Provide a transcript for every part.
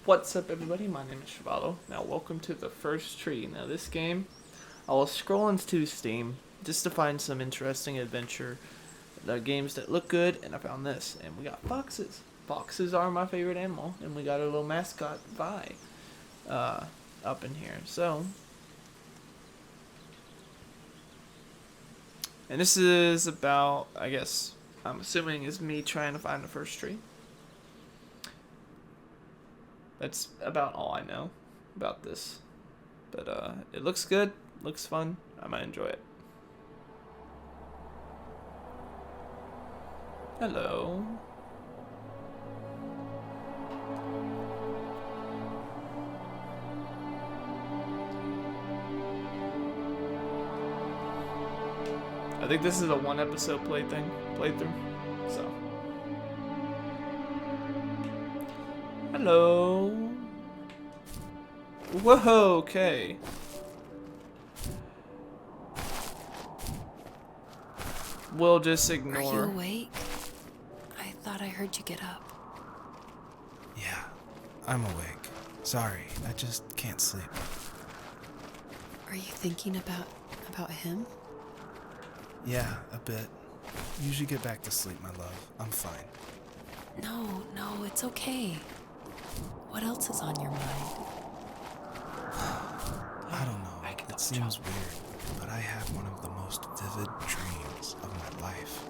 What's up, everybody? My name is Shivalo. Now, welcome to the first tree. Now, this game, I was scrolling to Steam just to find some interesting adventure games that look good, and I found this. And we got foxes. Foxes are my favorite animal, and we got a little mascot, Vi, up in here. So, and this is about, I guess, I'm assuming is me trying to find the first tree. That's about all I know about this. But it looks good, looks fun. I might enjoy it. Hello. I think this is a one episode playthrough. So. Hello. Whoa, okay. We'll just ignore. Are you awake? I thought I heard you get up. Yeah, I'm awake. Sorry, I just can't sleep. Are you thinking about him? Yeah, a bit. Usually get back to sleep, my love. I'm fine. No, it's okay. What else is on your mind? I don't know. It seems weird, but I had one of the most vivid dreams of my life.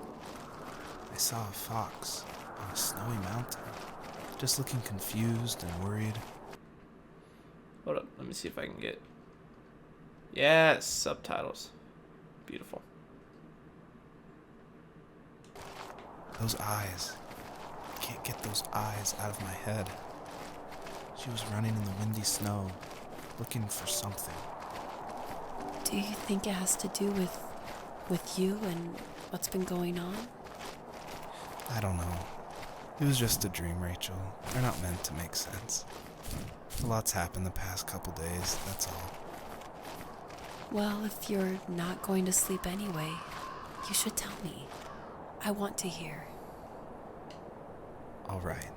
I saw a fox on a snowy mountain, just looking confused and worried. Hold up, let me see if I can get. Yes, subtitles. Beautiful. Those eyes. I can't get those eyes out of my head. She was running in the windy snow, looking for something. Do you think it has to do with you and what's been going on? I don't know. It was just a dream, Rachel. They're not meant to make sense. A lot's happened the past couple days, that's all. Well, if you're not going to sleep anyway, you should tell me. I want to hear. All right.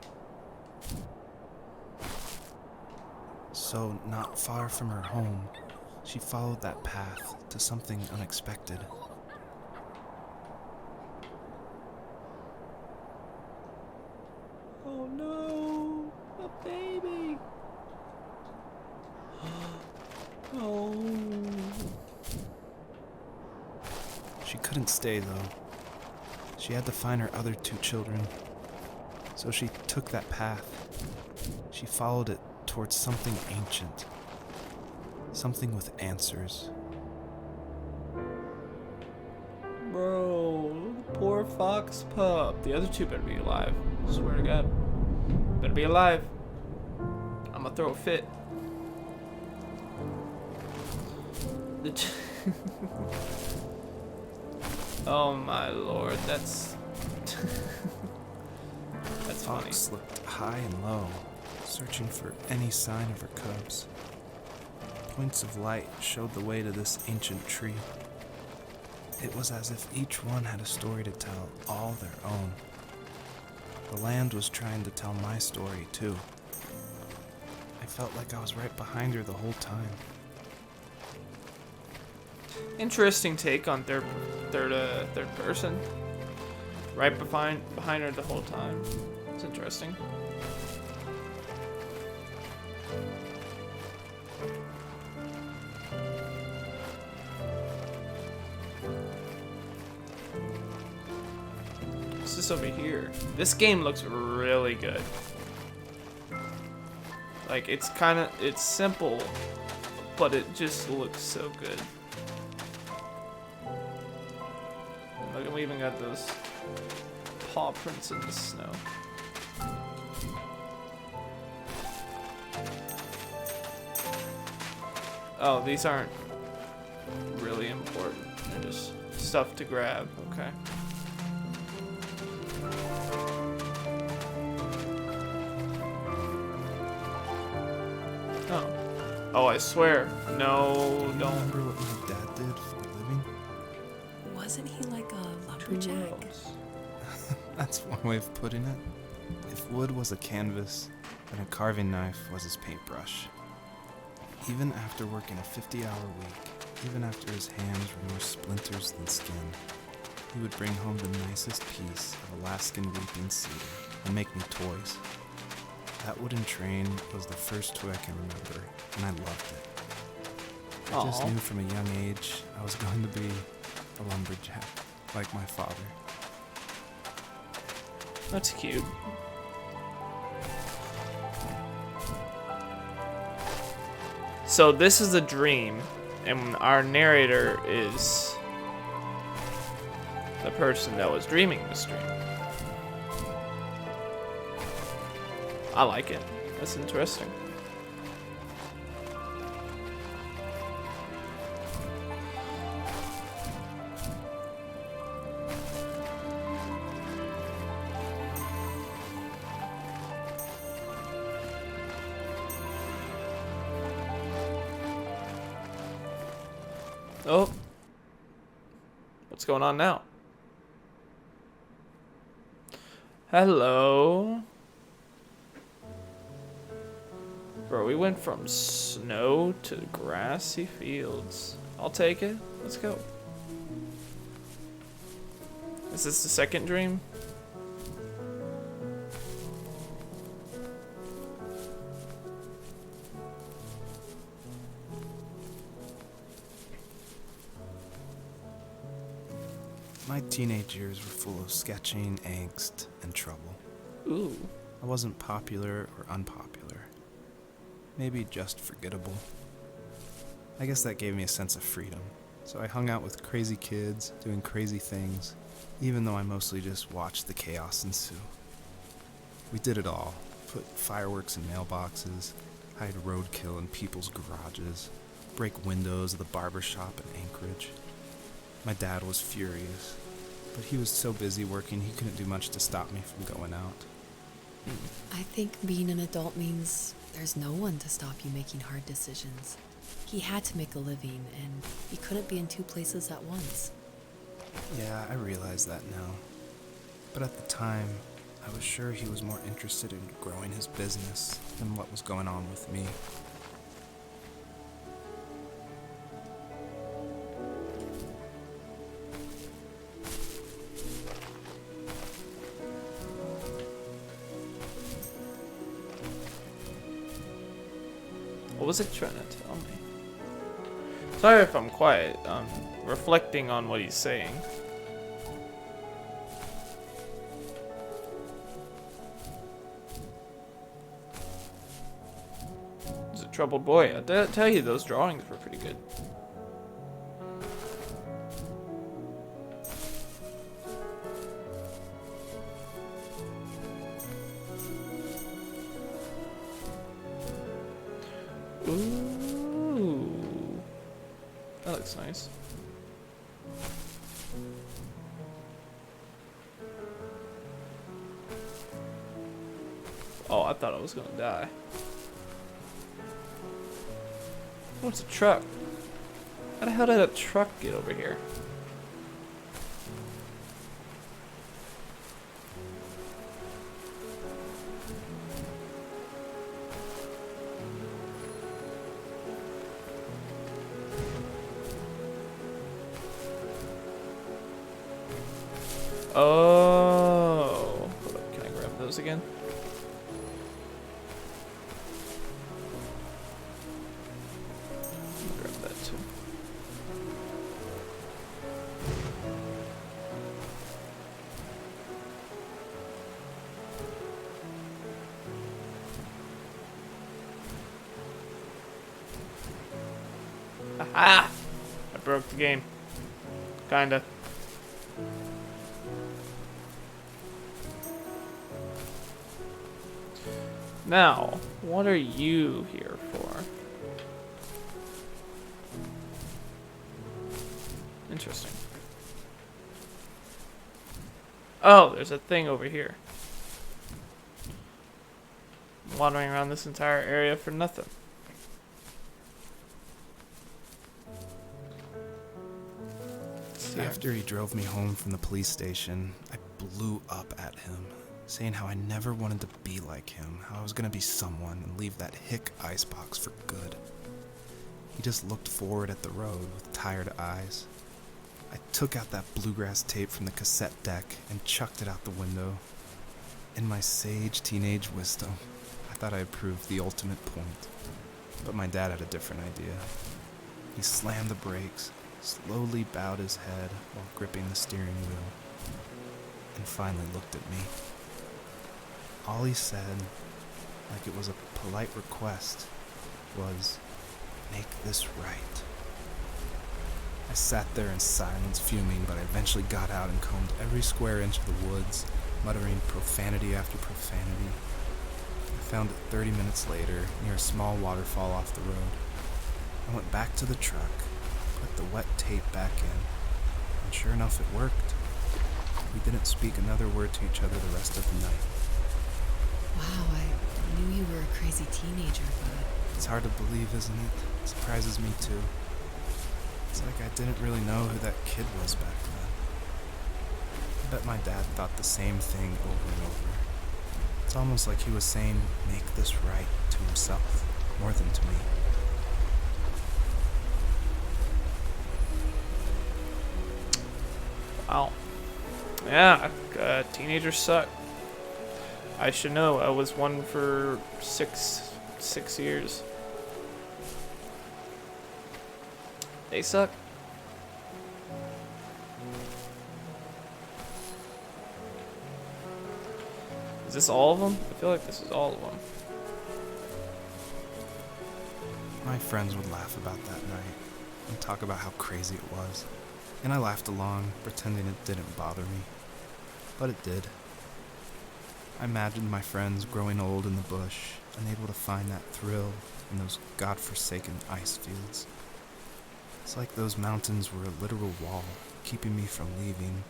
So, not far from her home, she followed that path to something unexpected. Oh no, a baby. Oh. She couldn't stay, though. She had to find her other two children. So she took that path. She followed it towards something ancient. Something with answers. Bro, poor fox pup. The other two better be alive. Swear to God. Better be alive. I'm gonna throw a fit. Oh my lord, that's that's funny. Fox looked high and low, searching for any sign of her cubs. Points of light showed the way to this ancient tree. It was as if each one had a story to tell, all their own. The land was trying to tell my story, too. I felt like I was right behind her the whole time. Interesting take on third person. Right behind her the whole time. It's interesting. What's this over here? This game looks really good. Like it's simple, but it just looks so good. Look, we even got those paw prints in the snow. Oh, these aren't really important. They're just stuff to grab. Okay. Oh. Oh, I swear. No, Do you don't. remember what my dad did for a living? Wasn't he like a lumberjack? Gross. That's one way of putting it. If wood was a canvas, and a carving knife was his paintbrush. Even after working a 50-hour week, even after his hands were more splinters than skin, he would bring home the nicest piece of Alaskan weeping cedar and make me toys. That wooden train was the first toy I can remember, and I loved it. I just Aw. knew from a young age I was going to be a lumberjack, like my father. That's cute. So this is a dream, and our narrator is the person that was dreaming this dream. I like it. That's interesting. Oh. What's going on now? Hello. Bro, we went from snow to grassy fields. I'll take it. Let's go. Is this the second dream? My teenage years were full of sketching, angst, and trouble. Ooh. I wasn't popular or unpopular. Maybe just forgettable. I guess that gave me a sense of freedom. So I hung out with crazy kids, doing crazy things, even though I mostly just watched the chaos ensue. We did it all. Put fireworks in mailboxes, hide roadkill in people's garages, break windows of the barber shop in Anchorage. My dad was furious, but he was so busy working he couldn't do much to stop me from going out. I think being an adult means there's no one to stop you making hard decisions. He had to make a living, and he couldn't be in two places at once. Yeah, I realize that now. But at the time, I was sure he was more interested in growing his business than what was going on with me. What was it trying to tell me? Sorry if I'm quiet. I'm reflecting on what he's saying. He's a troubled boy. I tell you, those drawings were pretty good. Ooh, that looks nice. Oh, I thought I was gonna die. Oh, it's a truck. How the hell did a truck get over here? Oh, hold up, can I grab those again? Grab that too. Aha! I broke the game. Kinda. Now, what are you here for? Interesting. Oh, there's a thing over here. I'm wandering around this entire area for nothing. After he drove me home from the police station, I blew up at him, saying how I never wanted to be like him, how I was gonna be someone and leave that hick icebox for good. He just looked forward at the road with tired eyes. I took out that bluegrass tape from the cassette deck and chucked it out the window. In my sage teenage wisdom, I thought I had proved the ultimate point. But my dad had a different idea. He slammed the brakes, slowly bowed his head while gripping the steering wheel, and finally looked at me. All he said, like it was a polite request, was, "Make this right." I sat there in silence, fuming, but I eventually got out and combed every square inch of the woods, muttering profanity after profanity. I found it 30 minutes later, near a small waterfall off the road. I went back to the truck, put the wet tape back in, and sure enough it worked. We didn't speak another word to each other the rest of the night. Wow, I knew you were a crazy teenager, but It's hard to believe, isn't it? It surprises me too. It's like I didn't really know who that kid was back then. I bet my dad thought the same thing over and over. It's almost like he was saying, "Make this right," to himself, more than to me. Wow. Yeah, teenagers suck. I should know. I was one for six years. They suck. Is this all of them? I feel like this is all of them. My friends would laugh about that night and talk about how crazy it was. And I laughed along, pretending it didn't bother me. But it did. I imagined my friends growing old in the bush, unable to find that thrill in those godforsaken ice fields. It's like those mountains were a literal wall, keeping me from leaving,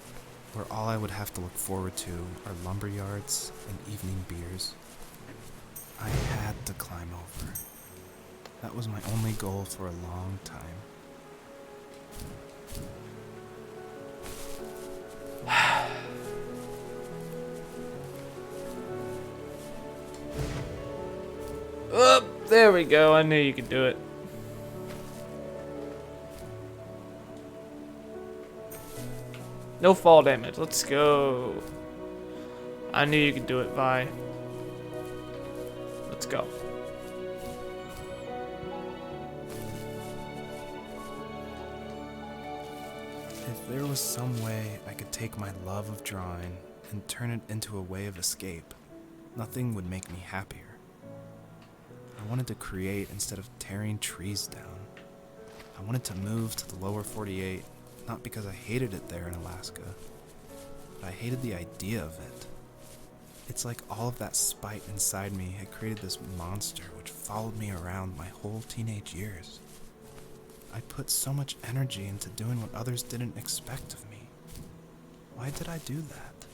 where all I would have to look forward to are lumber yards and evening beers. I had to climb over. That was my only goal for a long time. Oh, there we go. I knew you could do it. No fall damage. Let's go. I knew you could do it, Vi. Let's go. If there was some way I could take my love of drawing and turn it into a way of escape, nothing would make me happier. I wanted to create instead of tearing trees down. I wanted to move to the lower 48, not because I hated it there in Alaska, but I hated the idea of it. It's like all of that spite inside me had created this monster which followed me around my whole teenage years. I put so much energy into doing what others didn't expect of me. Why did I do that?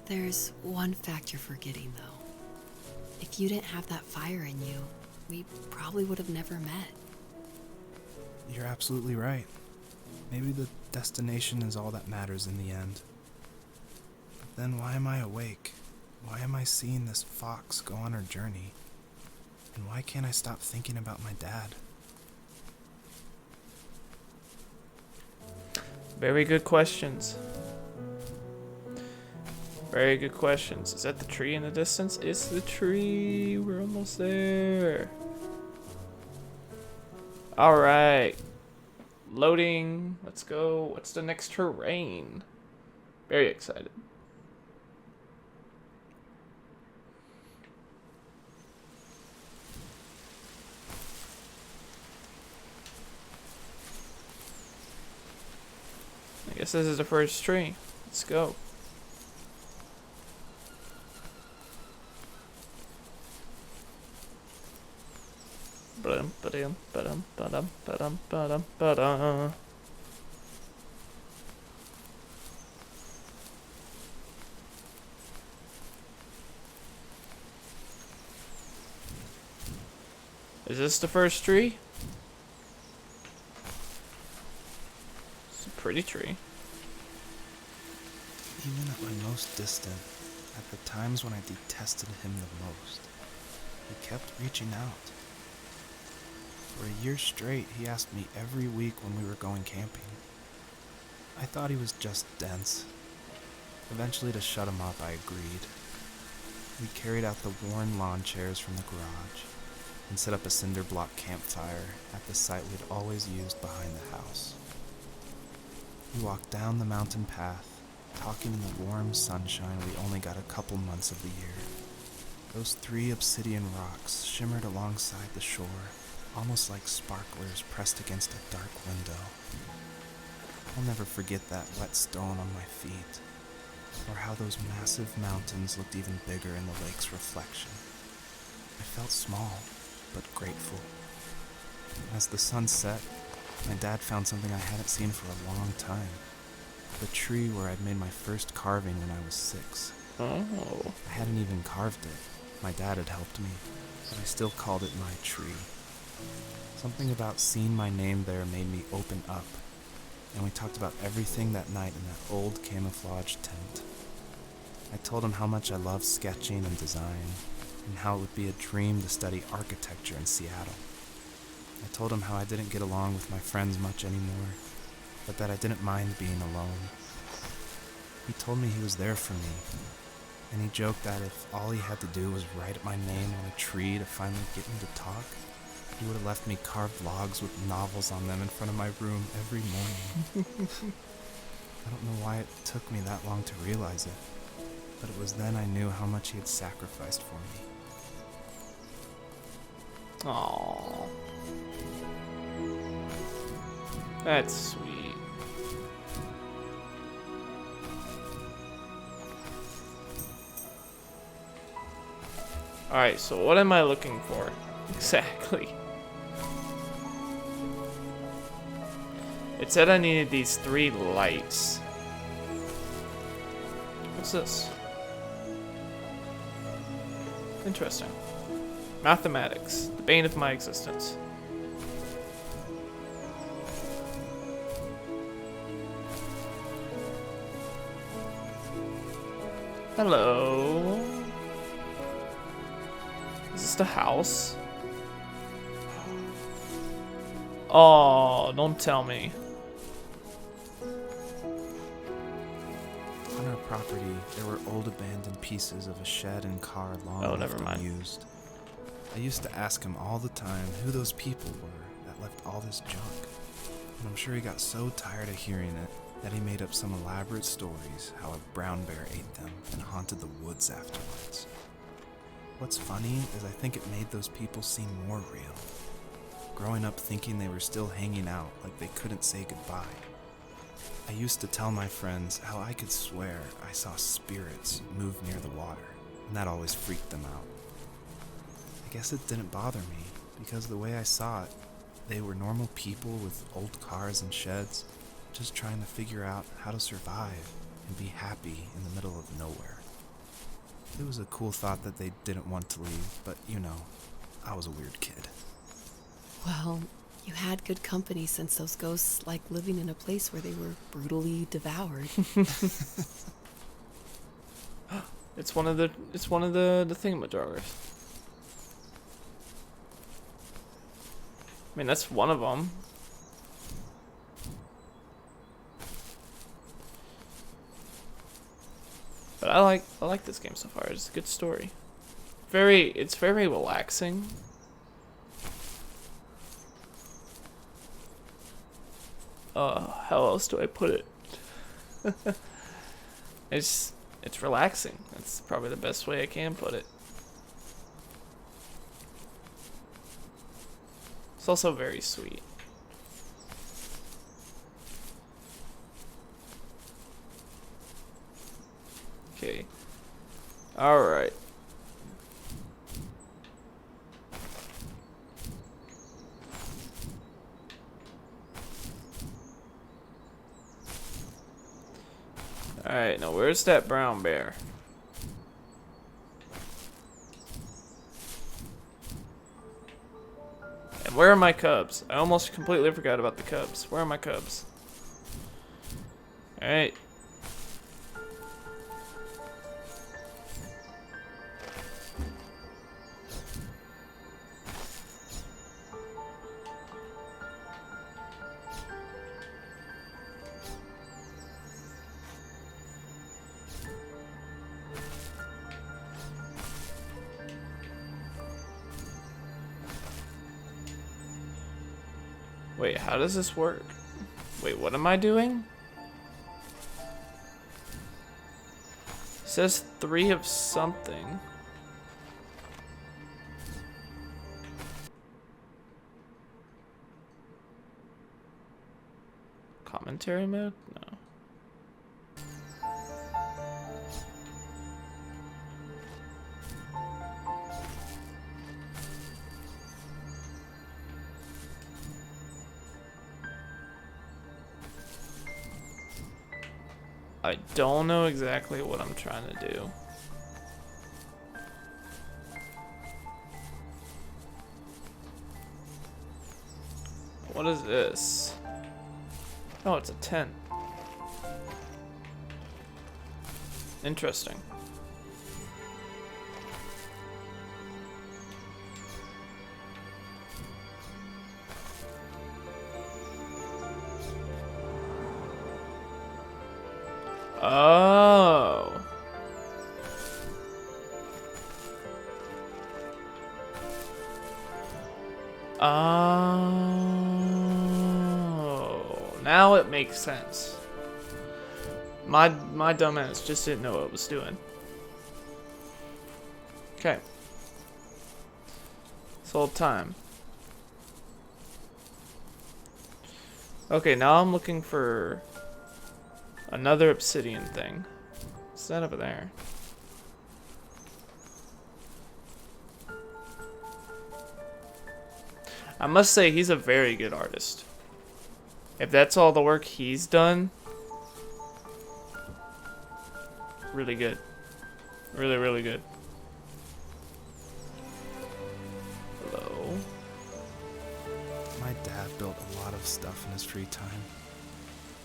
there's one fact you're forgetting, though. If you didn't have that fire in you, we probably would have never met. You're absolutely right. Maybe the destination is all that matters in the end. But then why am I awake? Why am I seeing this fox go on her journey? And why can't I stop thinking about my dad? Very good questions. Very good questions. Is that the tree in the distance? It's the tree. We're almost there. Alright. Loading. Let's go. What's the next terrain? Very excited. I guess this is the first tree. Let's go. Ba-dum, ba-dum, ba-dum, ba-dum, ba-dum, ba-dum, ba-dum. Is this the first tree? It's a pretty tree. Even at my most distant, at the times when I detested him the most, he kept reaching out. For a year straight, he asked me every week when we were going camping. I thought he was just dense. Eventually, to shut him up, I agreed. We carried out the worn lawn chairs from the garage and set up a cinder block campfire at the site we'd always used behind the house. We walked down the mountain path, talking in the warm sunshine we only got a couple months of the year. Those 3 obsidian rocks shimmered alongside the shore, almost like sparklers pressed against a dark window. I'll never forget that wet stone on my feet, or how those massive mountains looked even bigger in the lake's reflection. I felt small, but grateful. As the sun set, my dad found something I hadn't seen for a long time. The tree where I'd made my first carving when I was 6. Oh. I hadn't even carved it. My dad had helped me, but I still called it my tree. Something about seeing my name there made me open up, and we talked about everything that night in that old camouflage tent. I told him how much I loved sketching and design, and how it would be a dream to study architecture in Seattle. I told him how I didn't get along with my friends much anymore, but that I didn't mind being alone. He told me he was there for me, and he joked that if all he had to do was write my name on a tree to finally get me to talk, he would have left me carved logs with novels on them in front of my room every morning. I don't know why it took me that long to realize it, but it was then I knew how much he had sacrificed for me. Aww. That's sweet. Alright, so what am I looking for? Exactly. It said I needed these 3 lights. What's this? Interesting. Mathematics, the bane of my existence. Hello. Is this the house? Oh, don't tell me. On our property, there were old abandoned pieces of a shed and car long Oh, left never mind. unused. I used to ask him all the time who those people were that left all this junk. And I'm sure he got so tired of hearing it that he made up some elaborate stories how a brown bear ate them and haunted the woods afterwards. What's funny is I think it made those people seem more real. Growing up thinking they were still hanging out like they couldn't say goodbye. I used to tell my friends how I could swear I saw spirits move near the water, and that always freaked them out. I guess it didn't bother me, because the way I saw it, they were normal people with old cars and sheds, just trying to figure out how to survive and be happy in the middle of nowhere. It was a cool thought that they didn't want to leave, but you know, I was a weird kid. Well, you had good company since those ghosts like living in a place where they were brutally devoured. It's one of the thingamajoggers. I mean, that's one of them. But I like this game so far. It's a good story. It's very relaxing. How else do I put it? It's relaxing. That's probably the best way I can put it. It's also very sweet. Okay. Alright. Alright, now where's that brown bear? And where are my cubs? I almost completely forgot about the cubs. Where are my cubs? Alright. Wait, how does this work? Wait, what am I doing? It says 3 of something. Commentary mode? No. I don't know exactly what I'm trying to do. What is this? Oh, it's a tent. Interesting. Oh. Oh. Now it makes sense. My dumbass just didn't know what it was doing. Okay. This whole time. Okay, now I'm looking for another obsidian thing. What's that over there? I must say, he's a very good artist. If that's all the work he's done, really good. Really, really good. Hello. My dad built a lot of stuff in his free time.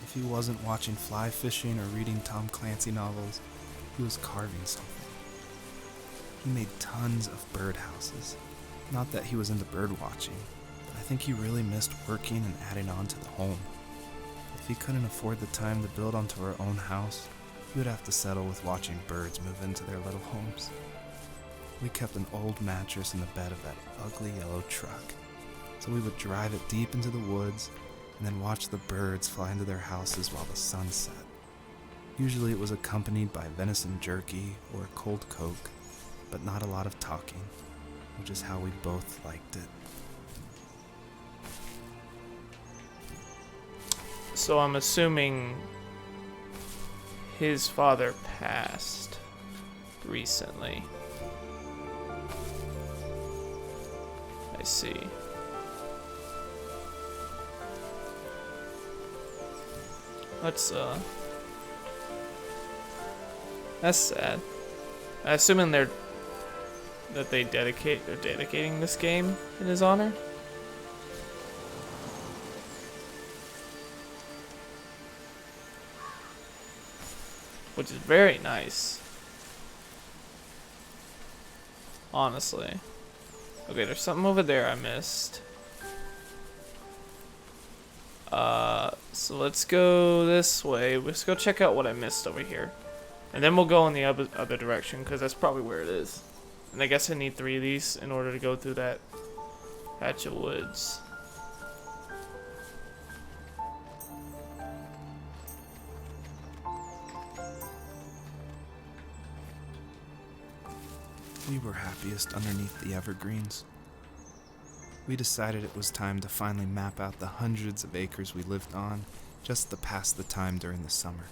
If he wasn't watching fly fishing or reading Tom Clancy novels, he was carving something. He made tons of birdhouses. Not that he was into bird watching, but I think he really missed working and adding on to the home. If he couldn't afford the time to build onto our own house, he would have to settle with watching birds move into their little homes. We kept an old mattress in the bed of that ugly yellow truck, so we would drive it deep into the woods and then watch the birds fly into their houses while the sun set. Usually it was accompanied by venison jerky or a cold Coke, but not a lot of talking, which is how we both liked it. So I'm assuming his father passed recently. I see. Let's that's sad. I assuming they're dedicating this game in his honor. Which is very nice. Honestly. Okay, there's something over there I missed. So let's go this way. Let's go check out what I missed over here. And then we'll go in the other direction, because that's probably where it is. And I guess I need 3 of these in order to go through that patch of woods. We were happiest underneath the evergreens. We decided it was time to finally map out the hundreds of acres we lived on just to pass the time during the summer.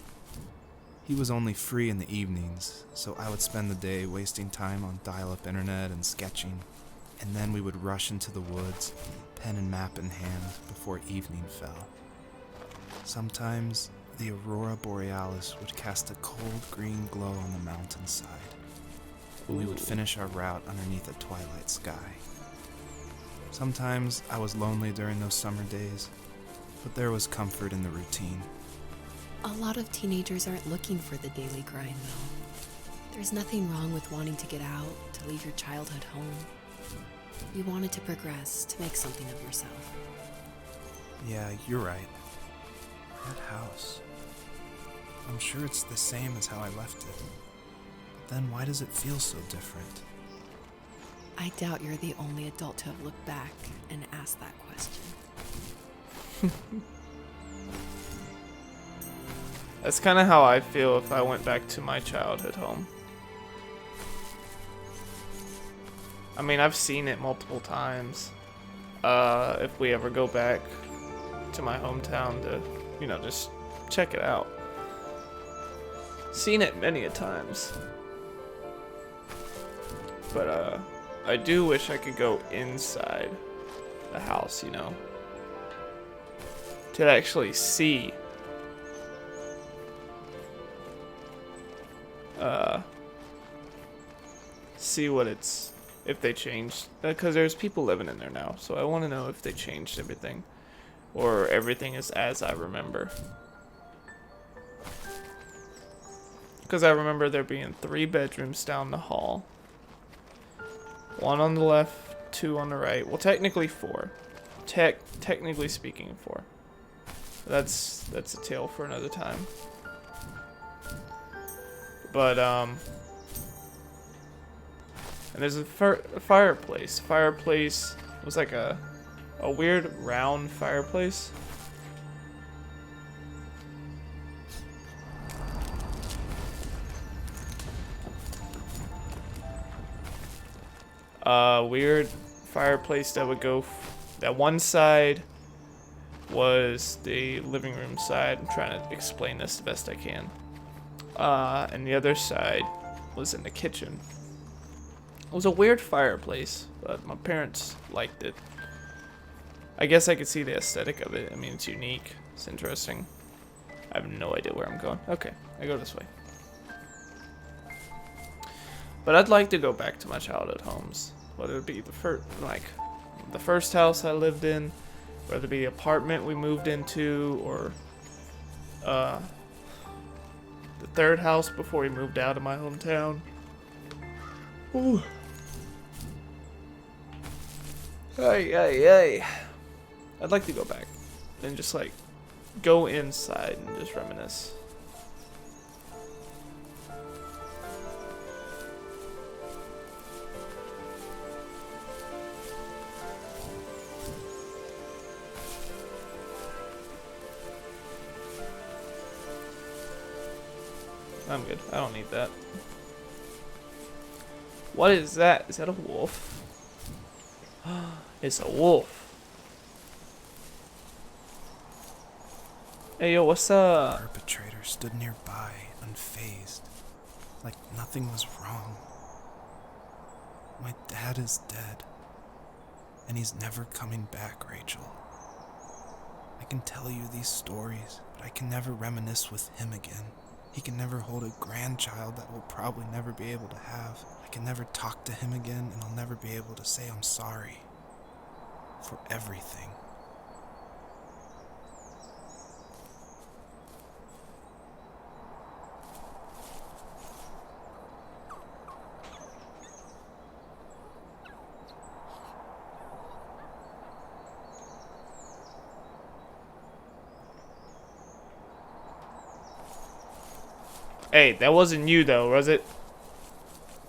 He was only free in the evenings, so I would spend the day wasting time on dial-up internet and sketching, and then we would rush into the woods, pen and map in hand, before evening fell. Sometimes, the aurora borealis would cast a cold green glow on the mountainside, and we would finish our route underneath a twilight sky. Sometimes I was lonely during those summer days, but there was comfort in the routine. A lot of teenagers aren't looking for the daily grind, though. There's nothing wrong with wanting to get out, to leave your childhood home. You wanted to progress, to make something of yourself. Yeah, you're right. That house. I'm sure it's the same as how I left it. But then why does it feel so different? I doubt you're the only adult to have looked back and asked that question. That's kind of how I feel if I went back to my childhood home. I mean, I've seen it multiple times. If we ever go back to my hometown to, you know, just check it out. Seen it many a times. But, I do wish I could go inside the house, you know, to actually see see what it's, if they changed, because there's people living in there now, so I want to know if they changed everything or everything is as I remember, because I remember there being 3 bedrooms down the hall, 1 on the left, 2 on the right, well technically 4, technically speaking 4. That's a tale for another time. But and there's a fireplace. Fireplace was like a weird round fireplace. Weird fireplace that would go. That one side was the living room side. I'm trying to explain this the best I can. And the other side was in the kitchen. It was a weird fireplace, but my parents liked it. I guess I could see the aesthetic of it. I mean, it's unique. It's interesting. I have no idea where I'm going. Okay, I go this way. But I'd like to go back to my childhood homes. Whether it be the first house I lived in, whether it be the apartment we moved into, or the 3rd house before we moved out of my hometown. Ooh. Ay. I'd like to go back and just like go inside and just reminisce. I'm good. I don't need that. What is that? Is that a wolf? It's a wolf. Hey, yo, what's up? The perpetrator stood nearby, unfazed, like nothing was wrong. My dad is dead, and he's never coming back, Rachel. I can tell you these stories, but I can never reminisce with him again. He can never hold a grandchild that we'll probably never be able to have. I can never talk to him again, and I'll never be able to say I'm sorry for everything. Hey, that wasn't you though, was it?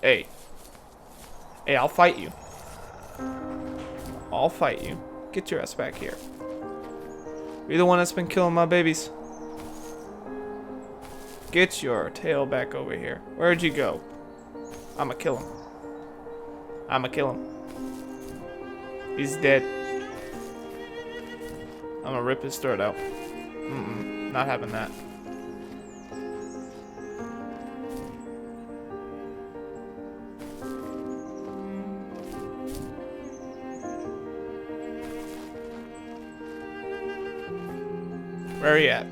Hey. Hey, I'll fight you. I'll fight you. Get your ass back here. You're the one that's been killing my babies. Get your tail back over here. Where'd you go? I'ma kill him. I'ma kill him. He's dead. I'm gonna rip his throat out. Not having that. Where are you at?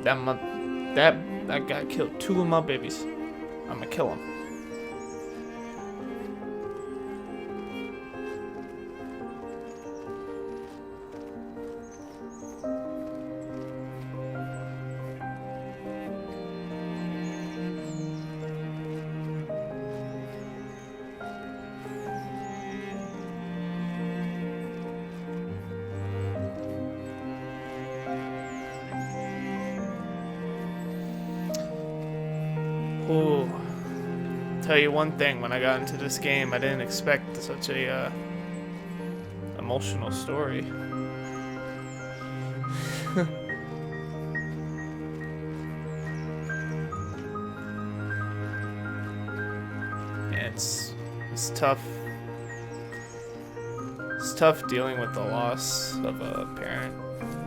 That guy killed 2 of my babies. I'ma kill him. Ooh. tell you one thing, when I got into this game, I didn't expect such a emotional story. It's tough. It's tough dealing with the loss of a parent.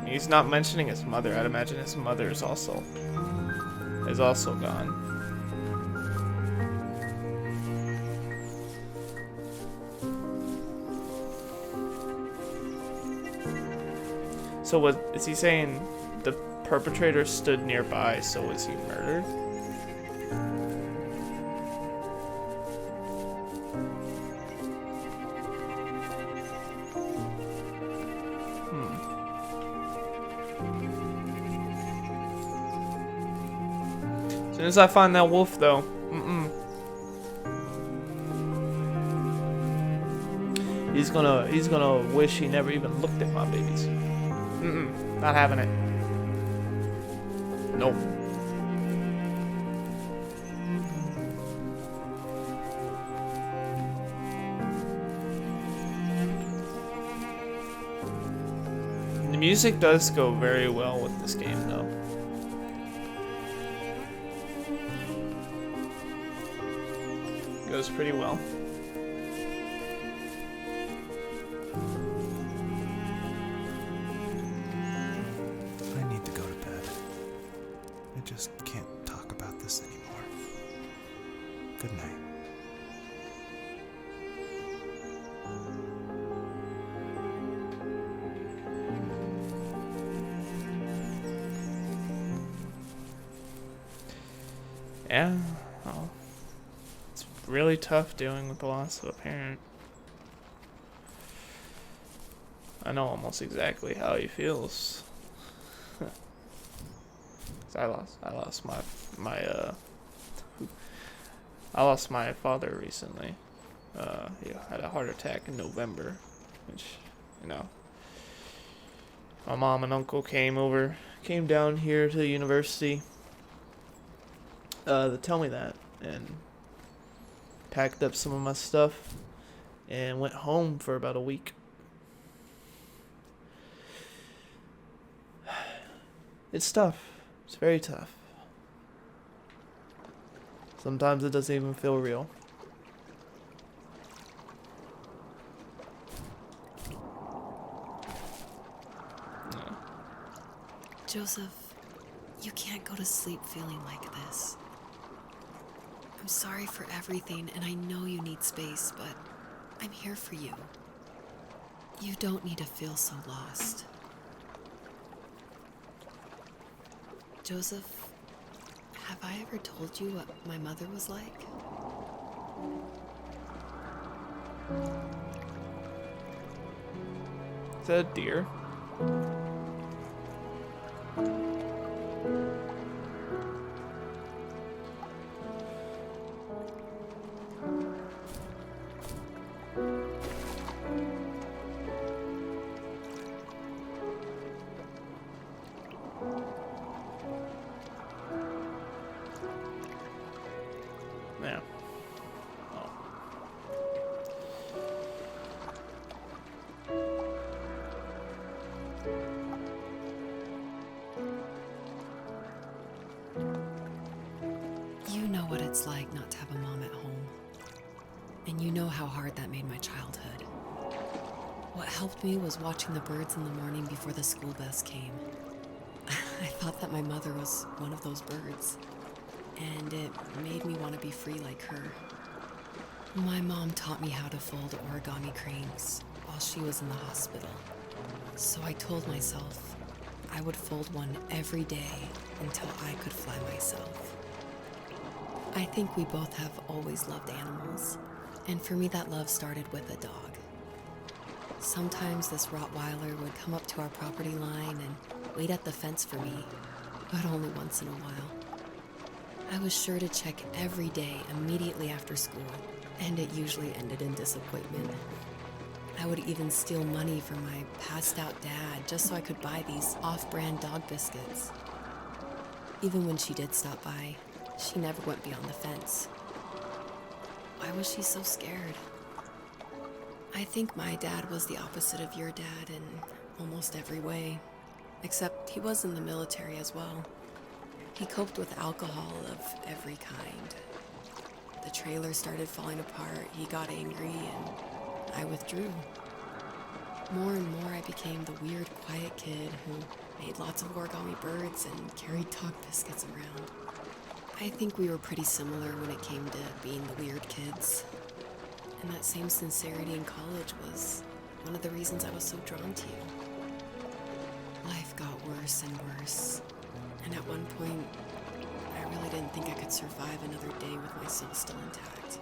He's not mentioning his mother. I'd imagine his mother is also gone. So what is he saying? The perpetrator stood nearby, so was he murdered? As soon as I find that wolf, though, he's gonna wish he never even looked at my babies. Not having it. Nope. The music does go very well with this game, though. Goes pretty well. I need to go to bed. I just can't talk about this anymore. Good night. Yeah. Oh. It's really tough dealing with the loss of a parent. I know almost exactly how he feels. 'Cause I lost my father recently. He had a heart attack in November, which, you know, my mom and uncle came down here to the university to tell me that, and packed up some of my stuff and went home for about a week. It's tough. It's very tough. Sometimes it doesn't even feel real. Joseph, you can't go to sleep feeling like this. I'm sorry for everything, and I know you need space, but I'm here for you. You don't need to feel so lost. Joseph, have I ever told you what my mother was like? Is that a deer? Yeah. Oh. You know what it's like not to have a mom at home. And you know how hard that made my childhood. What helped me was watching the birds in the morning before the school bus came. I thought that my mother was one of those birds, and it made me want to be free like her. My mom taught me how to fold origami cranes while she was in the hospital. So I told myself I would fold one every day until I could fly myself. I think we both have always loved animals, and for me that love started with a dog. Sometimes this Rottweiler would come up to our property line and wait at the fence for me, but only once in a while. I was sure to check every day immediately after school, and it usually ended in disappointment. I would even steal money from my passed-out dad just so I could buy these off-brand dog biscuits. Even when she did stop by, she never went beyond the fence. Why was she so scared? I think my dad was the opposite of your dad in almost every way. Except he was in the military as well. He coped with alcohol of every kind. The trailer started falling apart, he got angry, and I withdrew. More and more I became the weird, quiet kid who made lots of origami birds and carried dog biscuits around. I think we were pretty similar when it came to being the weird kids. And that same sincerity in college was one of the reasons I was so drawn to you. Life got worse and worse. And at one point, I really didn't think I could survive another day with my soul still intact.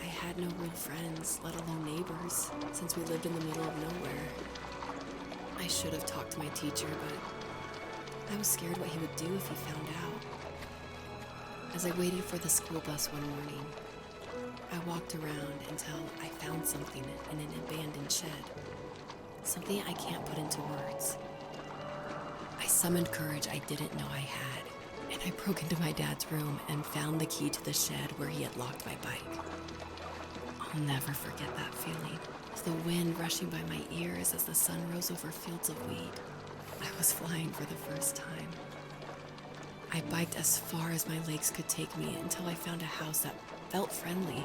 I had no real friends, let alone neighbors, since we lived in the middle of nowhere. I should have talked to my teacher, but I was scared what he would do if he found out. As I waited for the school bus one morning, I walked around until I found something in an abandoned shed. Something I can't put into words. I summoned courage I didn't know I had, and I broke into my dad's room and found the key to the shed where he had locked my bike. I'll never forget that feeling. The wind rushing by my ears as the sun rose over fields of wheat. I was flying for the first time. I biked as far as my legs could take me until I found a house that felt friendly,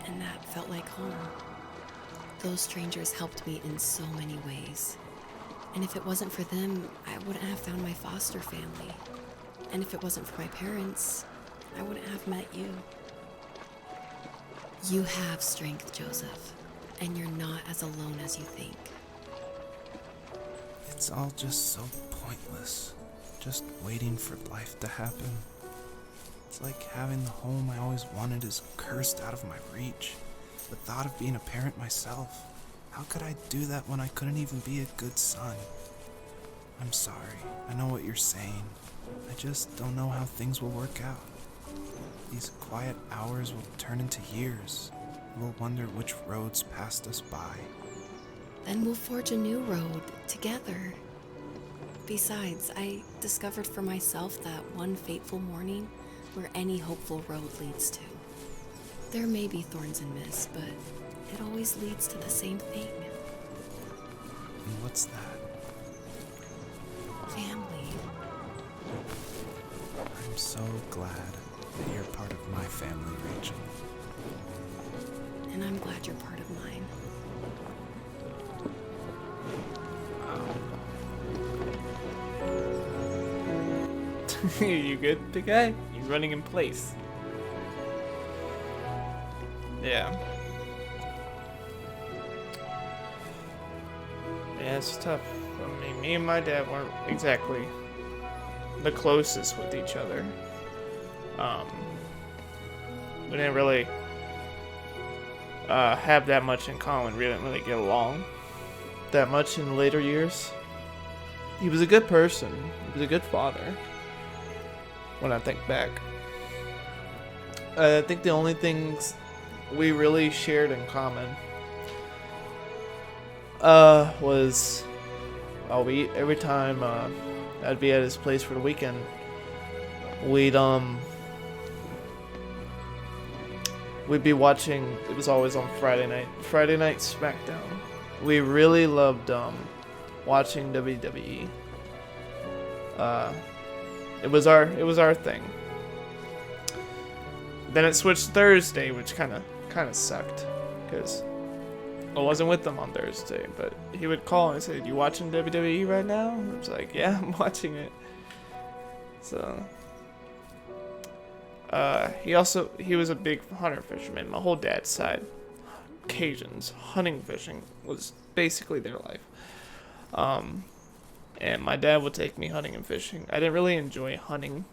and that felt like home. Those strangers helped me in so many ways. And if it wasn't for them, I wouldn't have found my foster family. And if it wasn't for my parents, I wouldn't have met you. You have strength, Joseph, and you're not as alone as you think. It's all just so pointless. Just waiting for life to happen. It's like having the home I always wanted is cursed out of my reach. The thought of being a parent myself. How could I do that when I couldn't even be a good son? I'm sorry. I know what you're saying. I just don't know how things will work out. These quiet hours will turn into years. We'll wonder which roads passed us by. Then we'll forge a new road together. Besides, I discovered for myself that one fateful morning where any hopeful road leads to. There may be thorns and mist, but it always leads to the same thing. And what's that? Family. I'm so glad that you're part of my family, Rachel. And I'm glad you're part of mine. You good, big guy? You running in place. Yeah. Yeah, it's tough. I mean, me and my dad weren't exactly the closest with each other. We didn't really have that much in common. We didn't really get along that much in the later years. He was a good person. He was a good father. When I think back, I think the only things we really shared in common was we every time I'd be at his place for the weekend, we'd be watching. It was always on Friday night SmackDown. We really loved watching WWE. It was our thing. Then it switched Thursday, which kind of sucked because I wasn't with them on Thursday. But he would call and say, "You watching WWE right now?" I was like, "Yeah, I'm watching it." So he was a big hunter fisherman. My whole dad's side, Cajuns, hunting fishing was basically their life. And my dad would take me hunting and fishing. I didn't really enjoy hunting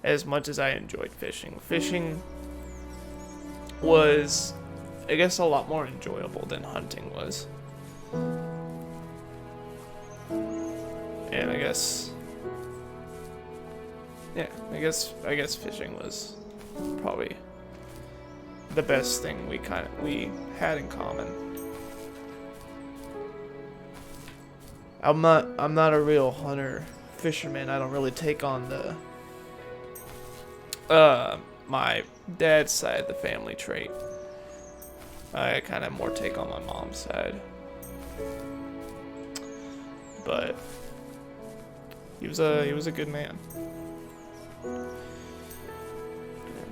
as much as I enjoyed fishing. Fishing was, I guess, a lot more enjoyable than hunting was. And I guess fishing was probably the best thing we had in common. I'm not a real hunter fisherman. I don't really take on the my dad's side, the family trait. I kind of more take on my mom's side. But he was a good man.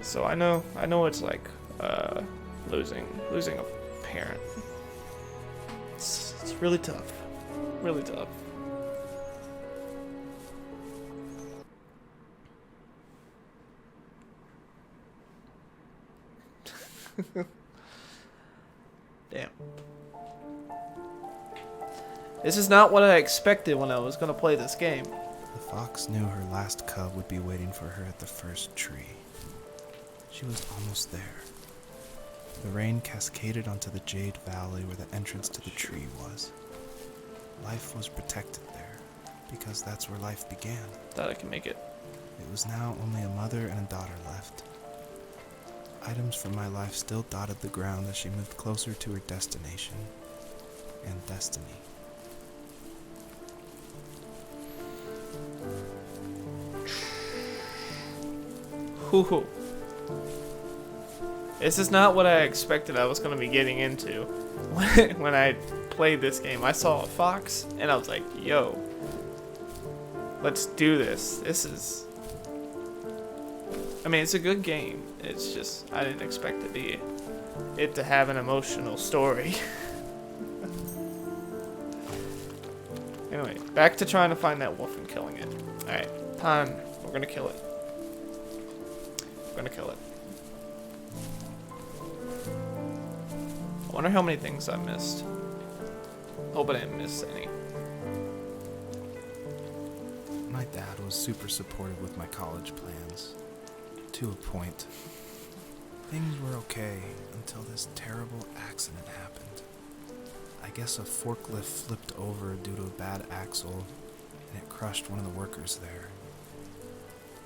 So I know what it's like losing a parent. It's really tough. Really tough. Damn. This is not what I expected when I was gonna play this game. The fox knew her last cub would be waiting for her at the first tree. She was almost there. The rain cascaded onto the Jade Valley where the entrance to the tree was. Life was protected there, because that's where life began. Thought I could make it. It was now only a mother and a daughter left. Items from my life still dotted the ground as she moved closer to her destination and destiny. Hoo-hoo. This is not what I expected I was going to be getting into when I played this game. I saw a fox, and I was like, yo, let's do this. This is... I mean, it's a good game. It's just, I didn't expect it to have an emotional story. Anyway, back to trying to find that wolf and killing it. Alright, time. We're going to kill it. We're going to kill it. I wonder how many things I missed. Hope I didn't miss any. My dad was super supportive with my college plans. To a point. Things were okay until this terrible accident happened. I guess a forklift flipped over due to a bad axle, and it crushed one of the workers there.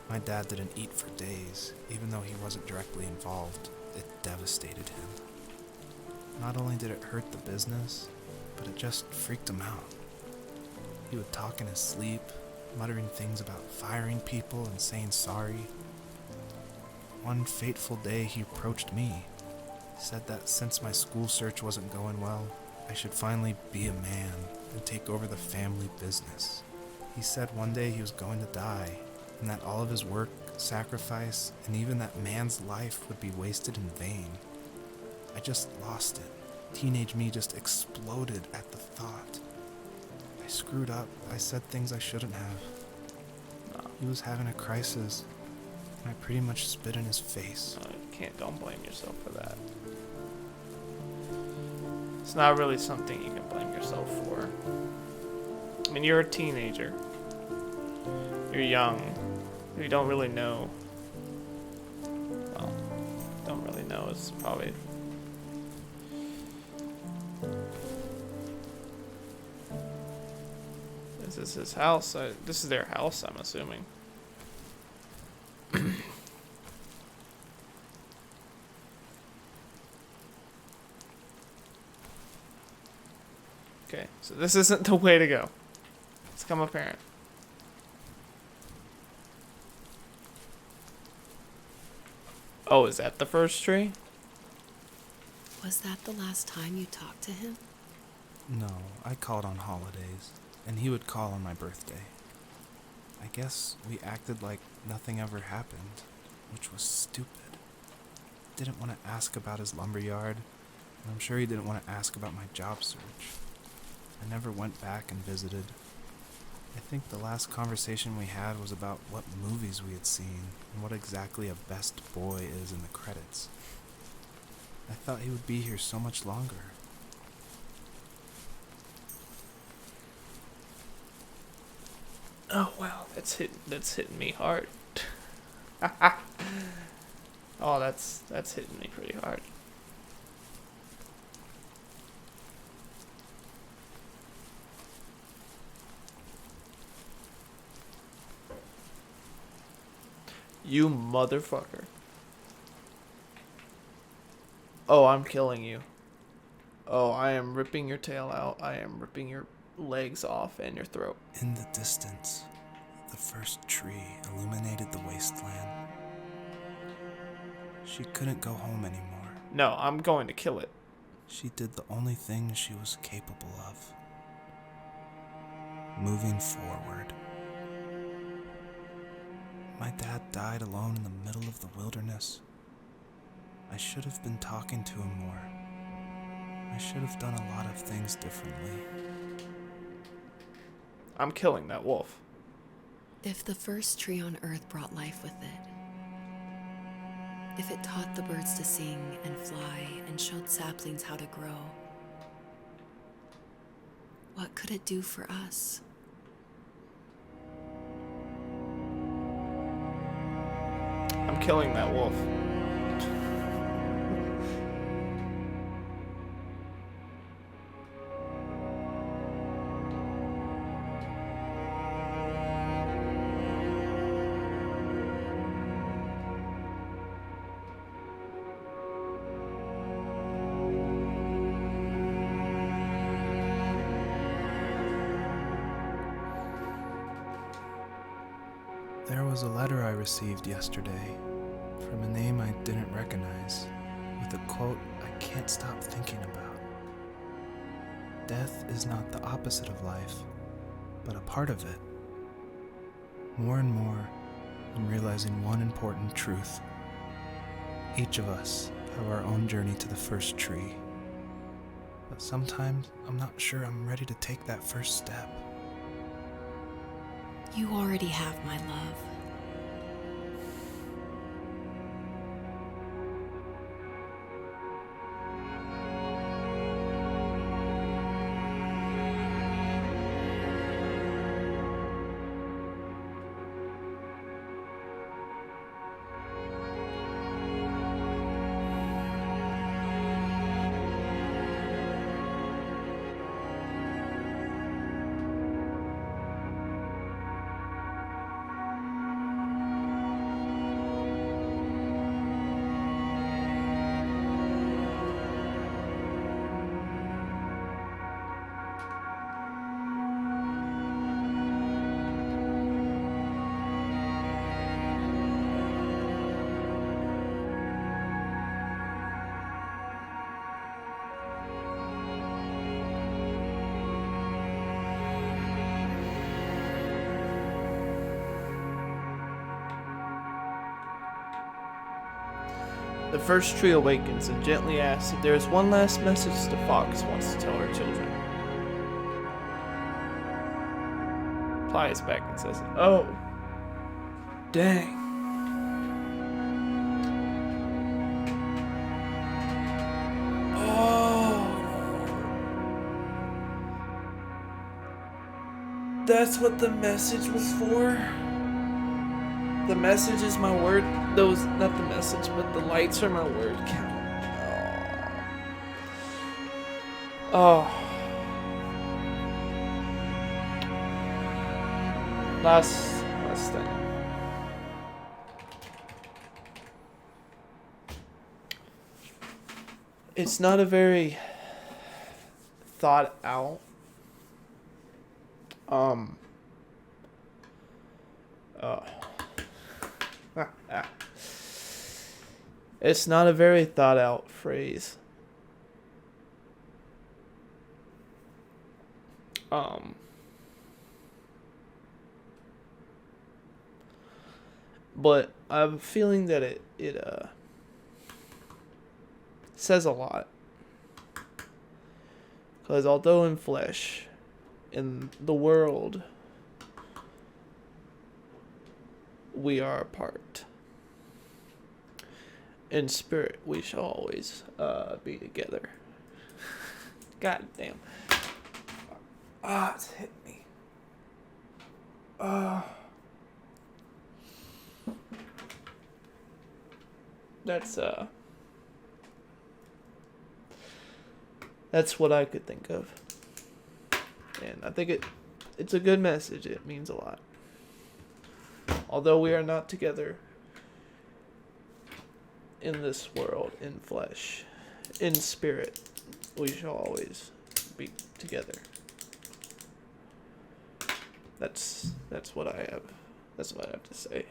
My dad didn't eat for days, even though he wasn't directly involved. It devastated him. Not only did it hurt the business, but it just freaked him out. He would talk in his sleep, muttering things about firing people and saying sorry. One fateful day he approached me, said that since my school search wasn't going well, I should finally be a man and take over the family business. He said one day he was going to die, and that all of his work, sacrifice, and even that man's life would be wasted in vain. I just lost it. Teenage me just exploded at the thought. I screwed up. I said things I shouldn't have. He was having a crisis, and I pretty much spit in his face. Don't blame yourself for that. It's not really something you can blame yourself for. I mean, you're a teenager. You're young. You don't really know. Well, don't really know is probably... Is this his house? This is their house, I'm assuming. Okay, so this isn't the way to go. It's become apparent. Oh, is that the first tree? Was that the last time you talked to him? No, I called on holidays, and he would call on my birthday. I guess we acted like nothing ever happened, which was stupid. Didn't want to ask about his lumberyard, and I'm sure he didn't want to ask about my job search. I never went back and visited. I think the last conversation we had was about what movies we had seen and what exactly a best boy is in the credits. I thought he would be here so much longer. Oh wow, that's hitting me hard. Oh, that's hitting me pretty hard. You motherfucker. Oh, I'm killing you. Oh, I am ripping your tail out. I am ripping your legs off and your throat. In the distance, the first tree illuminated the wasteland. She couldn't go home anymore. No, I'm going to kill it. She did the only thing she was capable of. Moving forward. My dad died alone in the middle of the wilderness. I should have been talking to him more. I should have done a lot of things differently. I'm killing that wolf. If the first tree on Earth brought life with it, if it taught the birds to sing and fly and showed saplings how to grow, what could it do for us? I'm killing that wolf. There was a letter I received yesterday from a name I didn't recognize, with a quote I can't stop thinking about. Death is not the opposite of life, but a part of it. More and more, I'm realizing one important truth. Each of us have our own journey to the first tree, but sometimes I'm not sure I'm ready to take that first step. You already have my love. The first tree awakens and gently asks if there is one last message the fox wants to tell her children. Ply is back and says, "Oh, dang. That's what the message was for? The message is my word. Those, not the message, but the lights are my word count. Oh. Last thing. It's not a very thought out it's not a very thought out phrase. But I'm feeling that it says a lot. Because although in flesh, in the world, we are apart, in spirit we shall always be together. God damn. It's hit me. That's what I could think of. And I think it's a good message. It means a lot. Although we are not together in this world, in flesh, in spirit, we shall always be together. That's what I have. That's what I have to say.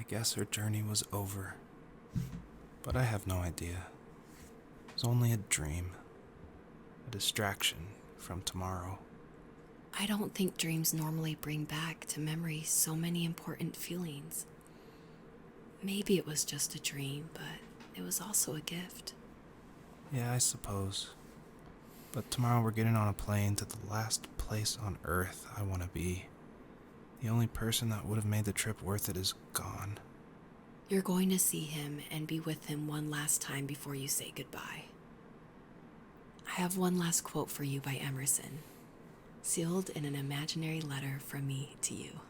guess her journey was over. But I have no idea. It was only a dream. A distraction from tomorrow. I don't think dreams normally bring back to memory so many important feelings. Maybe it was just a dream, but it was also a gift. Yeah, I suppose. But tomorrow we're getting on a plane to the last place on Earth I want to be. The only person that would have made the trip worth it is gone. You're going to see him and be with him one last time before you say goodbye. I have one last quote for you by Emerson, sealed in an imaginary letter from me to you.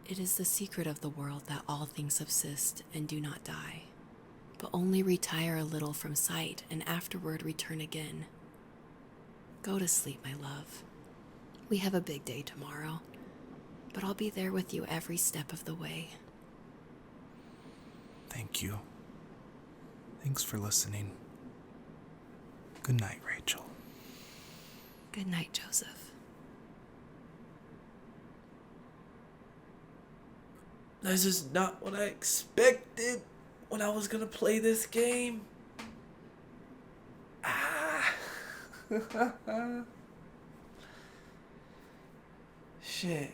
It is the secret of the world that all things subsist and do not die, but only retire a little from sight and afterward return again. Go to sleep, my love. We have a big day tomorrow, but I'll be there with you every step of the way. Thank you. Thanks for listening. Good night, Rachel. Good night, Joseph. This is not what I expected when I was gonna play this game. Ah. Shit.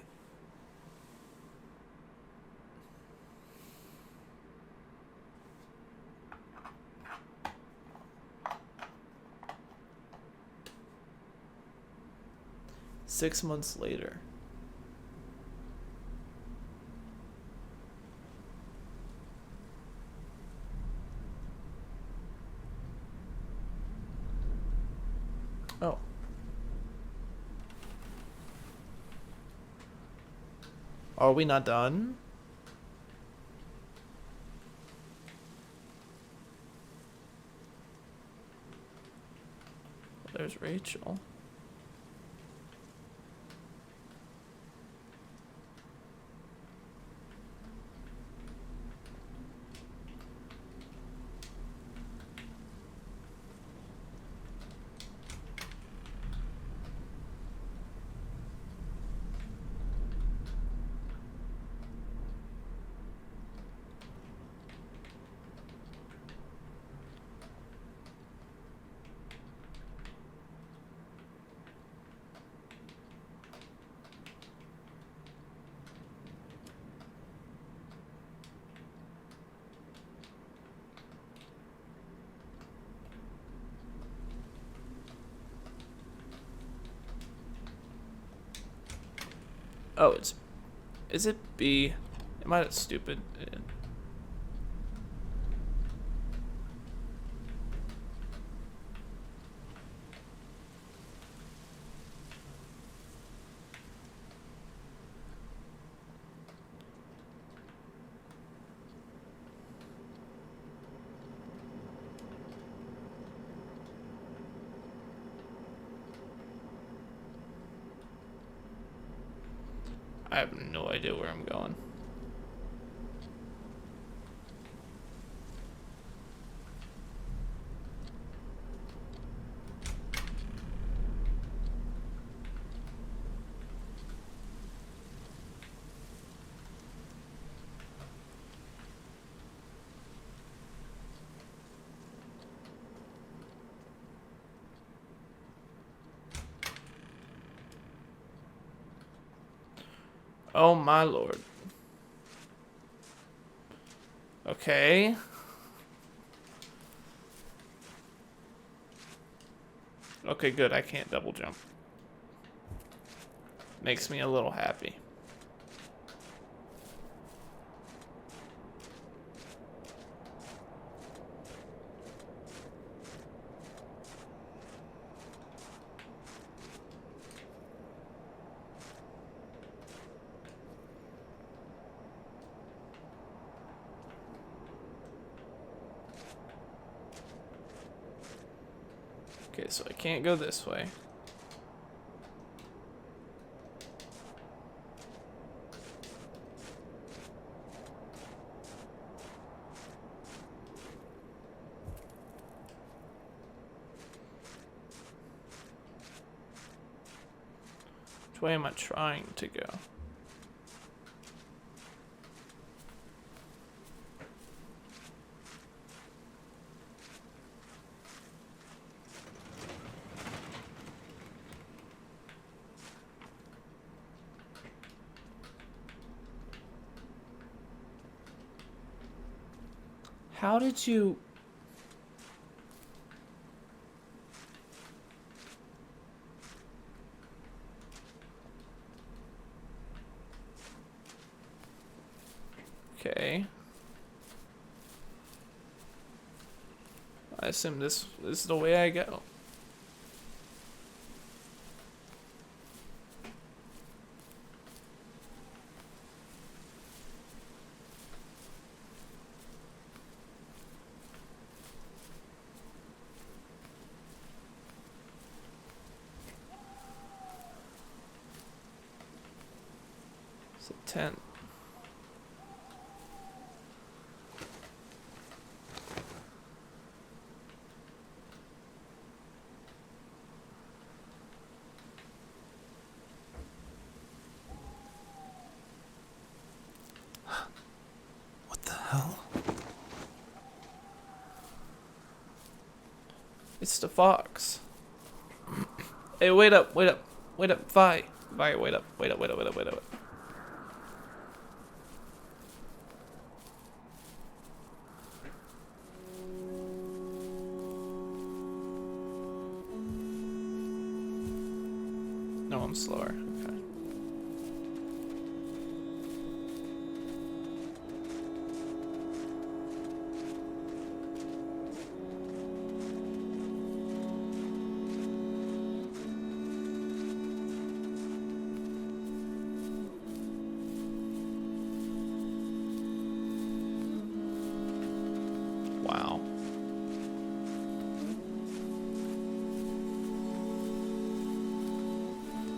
Six months later. Oh. Are we not done? There's Rachel. Oh, is it B? Am I that stupid? Yeah. I have no idea where I'm going. Oh my lord. Okay. Okay, good. I can't double jump. Makes me a little happy. Okay, so I can't go this way. Which way am I trying to go? How did you... Okay. I assume this is the way I go. It's a tent. What the hell? It's the fox. Hey, wait up, wait up, wait up, Vi. Vi, wait up, wait up, wait up, wait up, wait up. No, I'm slower. Okay. Wow.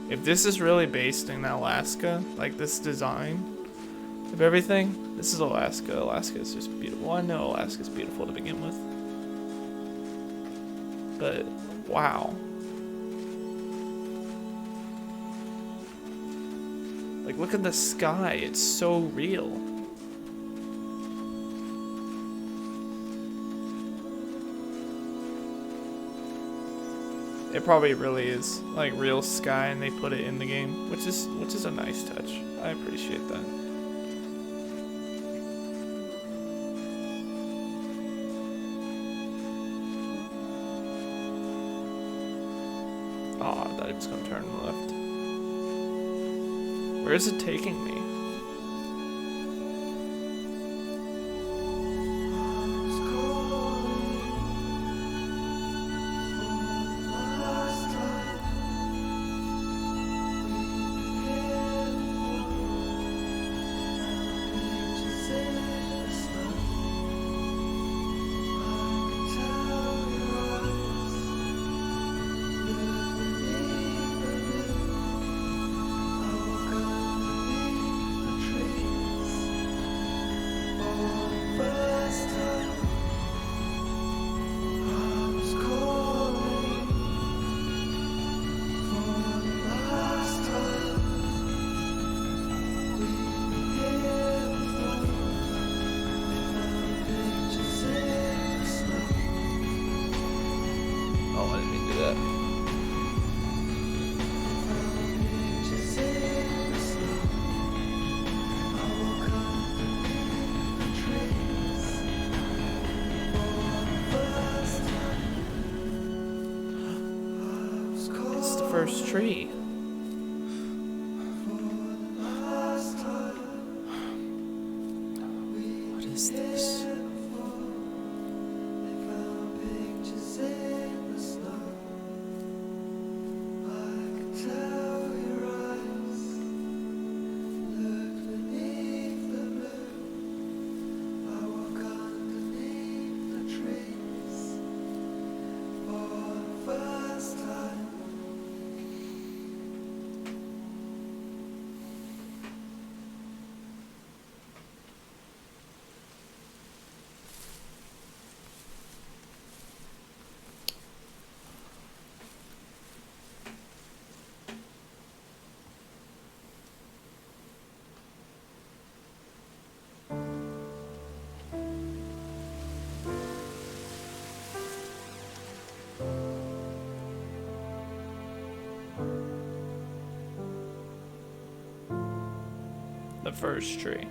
If this is really based in Alaska, like this design of everything, this is Alaska. Alaska is just beautiful. I know Alaska's beautiful to begin with. But, wow. Like, look at the sky. It's so real. It probably really is like real sky, and they put it in the game, which is a nice touch. I appreciate that. Oh, I thought it was gonna turn left. Where is it taking me? Oh, I didn't mean to do that. It's the first tree. What is this? The first tree.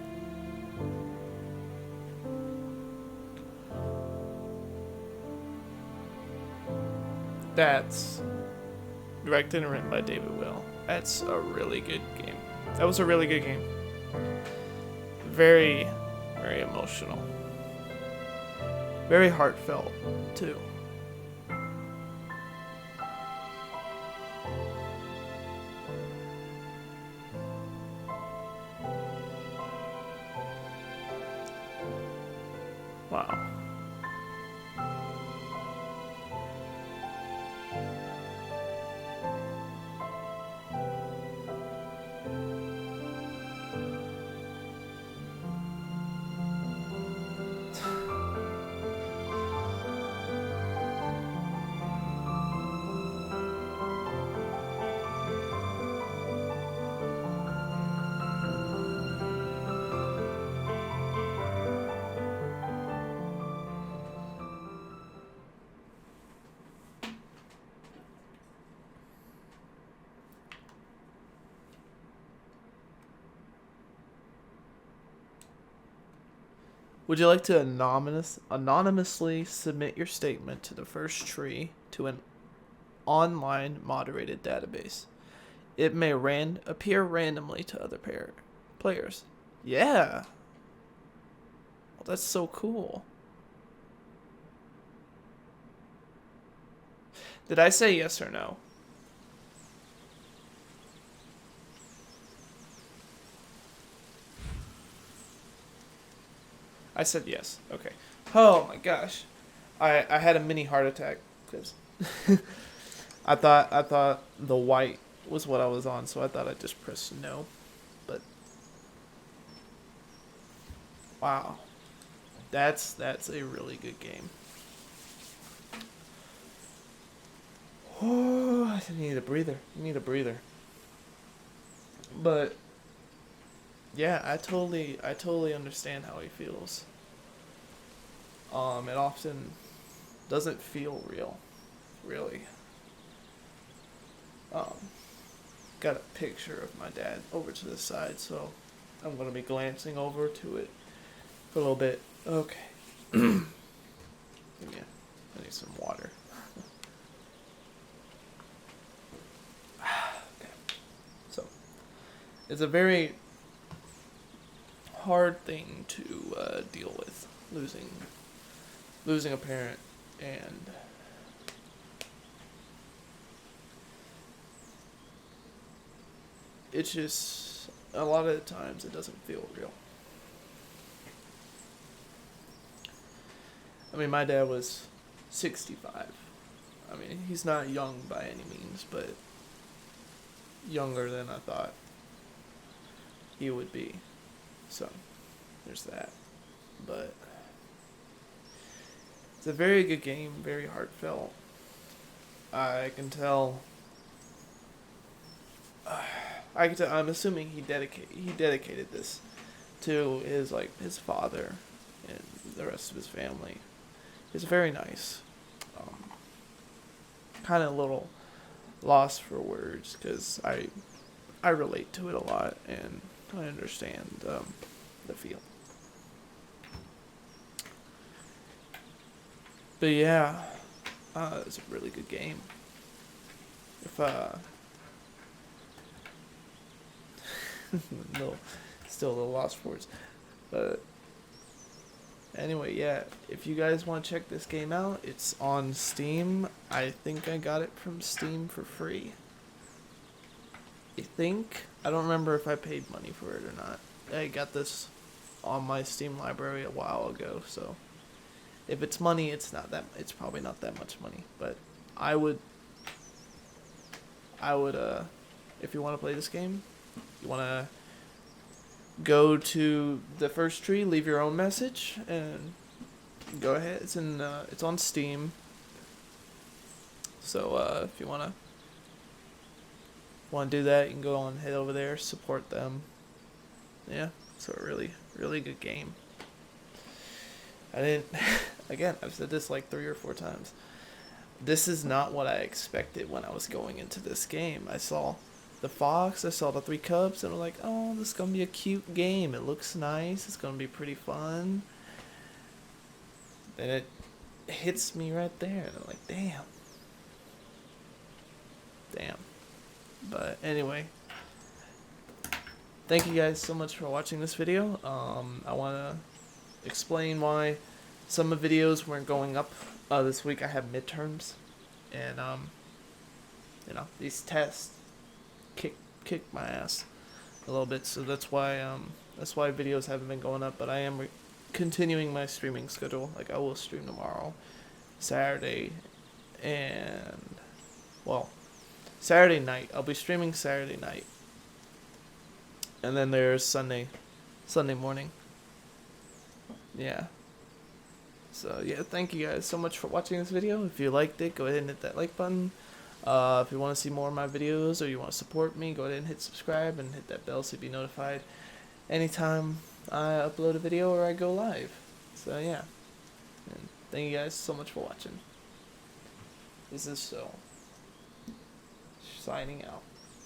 That's directed and written by David Will. That's a really good game. That was a really good game. Very, very emotional. Very heartfelt, too. Wow. Would you like to anonymously submit your statement to the first tree to an online moderated database? It may appear randomly to other players. Yeah. Well, that's so cool. Did I say yes or no? I said yes. Okay. Oh my gosh. I had a mini heart attack because I thought the white was what I was on, so I thought I'd just press no. But wow. That's a really good game. Oh, I need a breather. But yeah, I totally understand how he feels. It often doesn't feel real, really. Got a picture of my dad over to the side, so I'm gonna be glancing over to it for a little bit. Okay. Yeah, I need some water. Okay. So, it's a very hard thing to deal with, losing a parent, and it's just a lot of the times it doesn't feel real. I mean, my dad was 65. I mean, he's not young by any means, but younger than I thought he would be. So, there's that. But it's a very good game, very heartfelt. I can tell. I'm assuming he dedicated this to his father and the rest of his family. It's very nice. Kind of a little lost for words because I relate to it a lot and I understand the feel. But yeah, it's a really good game. If no, still a little lost for words, but anyway, yeah. If you guys want to check this game out, it's on Steam. I think I got it from Steam for free. I don't remember if I paid money for it or not. I got this on my Steam library a while ago, so if it's money, it's probably not that much money, but I would if you want to play this game, you want to go to the first tree, leave your own message, and go ahead. It's on Steam. So if you wanna do that, you can go on, head over there, support them. Yeah, so a really, really good game. Again, I've said this like 3 or 4 times. This is not what I expected when I was going into this game. I saw the fox, I saw the 3 cubs, and I'm like, oh, this is going to be a cute game. It looks nice. It's going to be pretty fun. And it hits me right there. And I'm like, damn. Damn. But anyway, thank you guys so much for watching this video. I want to explain why some of the videos weren't going up this week. I have midterms, and you know, these tests kick my ass a little bit, so that's why videos haven't been going up. But I am continuing my streaming schedule. Like, I will stream tomorrow, Saturday, and well, Saturday night. I'll be streaming Saturday night, and then there's Sunday morning. Yeah. So yeah, thank you guys so much for watching this video. If you liked it, go ahead and hit that like button. If you want to see more of my videos or you want to support me, go ahead and hit subscribe and hit that bell so you be notified anytime I upload a video or I go live. So yeah, and thank you guys so much for watching. This is So signing out.